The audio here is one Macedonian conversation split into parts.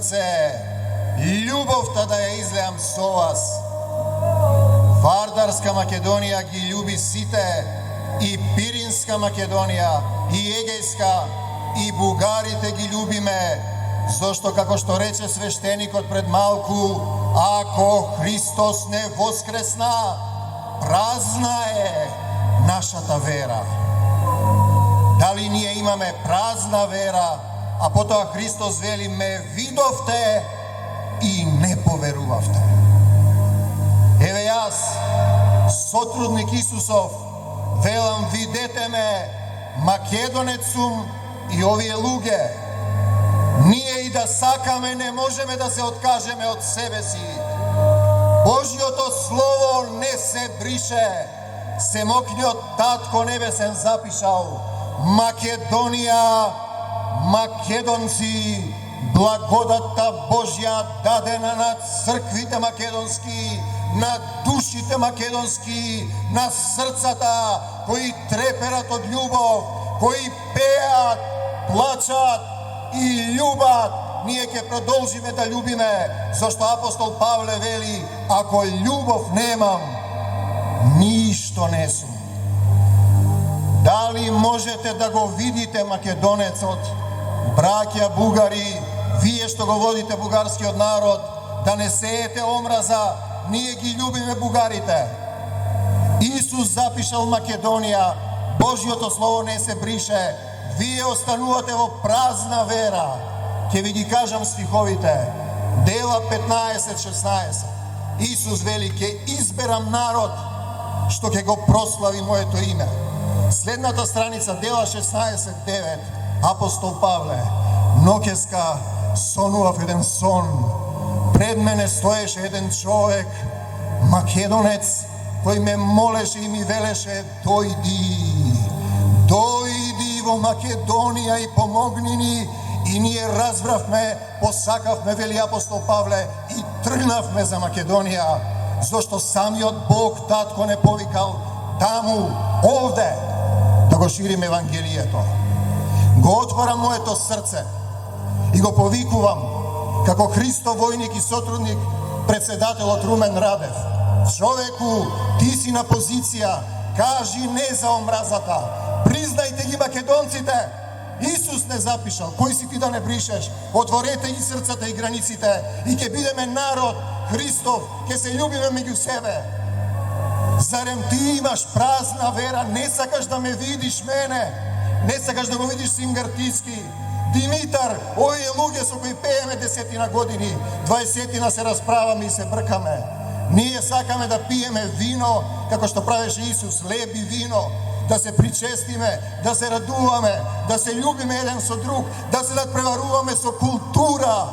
срце, љубовта да ја излеам со вас. Вардарска Македонија ги љуби сите, и Пиринска Македонија, и Егејска, и бугарите ги љубиме, зашто како што рече свештеникот пред малку, ако Христос не воскресна, празна е нашата вера. Дали ние имаме празна вера, а потоа Христос вели ме видовте и не поверувавте. Еве јас, сотрудник Исусов, велам видете ме, македонец сум и овие луѓе. Ние и да сакаме не можеме да се откажеме од себе си. Божјото Слово не се брише. Семокниот Татко Небесен запишал: Македонија, македонци, благодатта Божја дадена на црквите македонски, на душите македонски, на срцата кои треперат од љубов, кои пеат, плачат и љубат. Ние ќе продолжиме да љубиме, зашто апостол Павле вели: ако љубов немам, ништо не сум. Дали можете да го видите македонецот, браќа бугари, вие што го водите бугарскиот народ, да не сеете омраза? Ние ги љубиме бугарите. Исус запишал Македонија, Божјото Слово не се брише, вие останувате во празна вера. Ќе ви ги кажам стиховите. Дела 15:16. Исус вели: ќе изберам народ што ќе го прослави моето име. Следната страница, Дела 16:9. Апостол Павле: ноќеска сонував еден сон. Пред мене стоеше еден човек, македонец, кој ме молеше и ми велеше: дојди во Македонија и помогни ни. И ние разбравме, посакавме, вели апостол Павле, и тргнавме за Македонија, зашто самиот Бог Татко не повикал таму, овде, да го ширим Евангелието. Го отварам моето срце и го повикувам како Христов војник и сотрудник, председателот Румен Радев. Човеку, ти си на позиција, кажи не за омразата. Признајте ги македонците. Исус не запишал, кој си ти да не бришеш? Отворете ги срцата и границите и ќе бидеме народ Христов, ќе се љубиме меѓу себе. Зарем ти имаш празна вера, не сакаш да ме видиш мене, не сакаш да го видиш Сингартиски, Димитар, овие луѓе со кои пееме 10 години, 20 се расправаме и се бркаме. Ние сакаме да пиеме вино, како што правеше Исус, леб и вино, да се причестиме, да се радуваме, да се љубиме еден со друг, да се надпреваруваме со култура,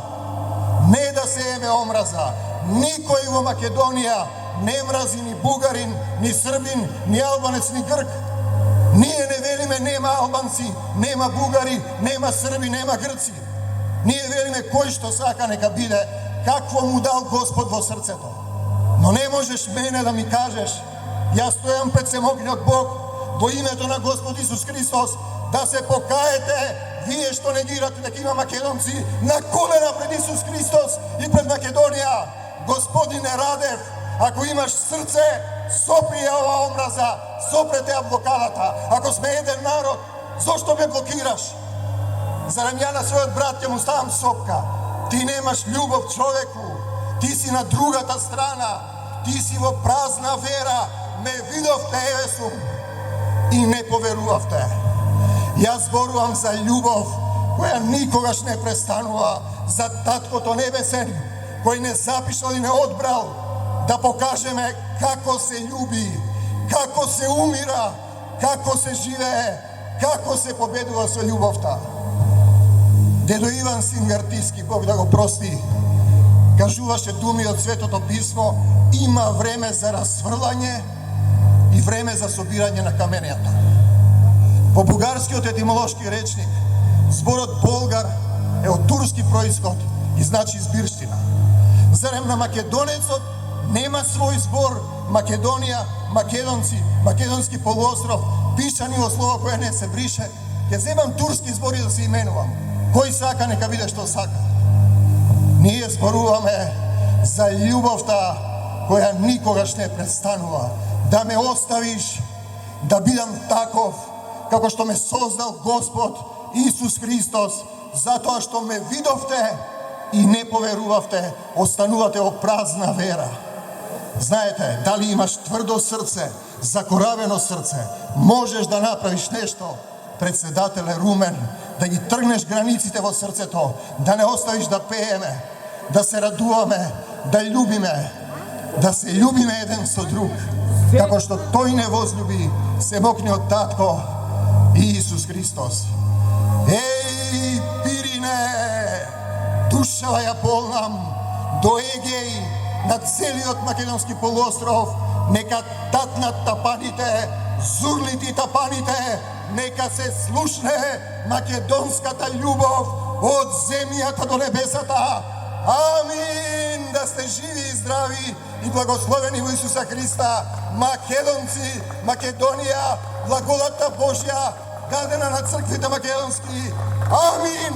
не да сееме омраза. Никој во Македонија не мрази ни бугарин, ни србин, ни албанец, ни грк. Ние не велиме нема албанци, нема бугари, нема срби, нема грци. Ние велиме кој што сака нека биде, какво му дал Господ во срцето. Но не можеш мене да ми кажеш, јас стојам пред семогниот Бог, во името на Господ Исус Христос, да се покаете, вие што негирате дека има македонци, на колена пред Исус Христос и пред Македонија. Господине Радев, ако имаш срце, сопри ја ова омраза, сопрете ја блокадата. Ако сме еден народ, зошто ме блокираш? Зарем ја на својот брат ќе му ставам сопка? Ти немаш љубов, човеку, ти си на другата страна, ти си во празна вера, ме видовте, еве сум, и не поверувавте. Јас зборувам за љубов која никогаш не престанува, за Таткото Небесен, кој не запишал и не одбрал да покажеме како се љуби, како се умира, како се живее, како се победува со љубовта. Дедо Иван Сингартиски, Бог да го прости, кажуваше думи од Светото Писмо: има време за расфрлање и време за собирање на камењата. Во бугарскиот етимолошки речник, зборот болгар е од турски происход и значи збирштина. Зарем на македонецот нема свој збор Македонија, македонци, македонски полуостров, пишани во слово кое не се брише? Ќе земам турски збори да се именувам. Кој сака, нека биде што сака. Ние зборуваме за љубовта која никогаш не престанува. Да ме оставиш да бидам таков како што ме создал Господ Исус Христос, затоа што ме видовте и не поверувавте, останувате во празна вера. Знаете, дали имаш тврдо срце, закоравено срце, можеш да направиш нешто. Председател е Румен, да ги тргнеш границите во срцето, да не оставиш да пееме, да се радуваме, да љубиме, да се љубиме еден со друг, како што тој не возлюби семокниот татко Исус Христос. Еј, Пирине, душава ја полнам до Егеј, на целиот македонски полуостров, нека татнат тапаните, зурлити тапаните, нека се слушне македонската љубов од земјата до небесата. Амин! Да сте живи и здрави и благословени во Исуса Христа, македонци, Македонија, благодата Божја дадена на црквите македонски. Амин!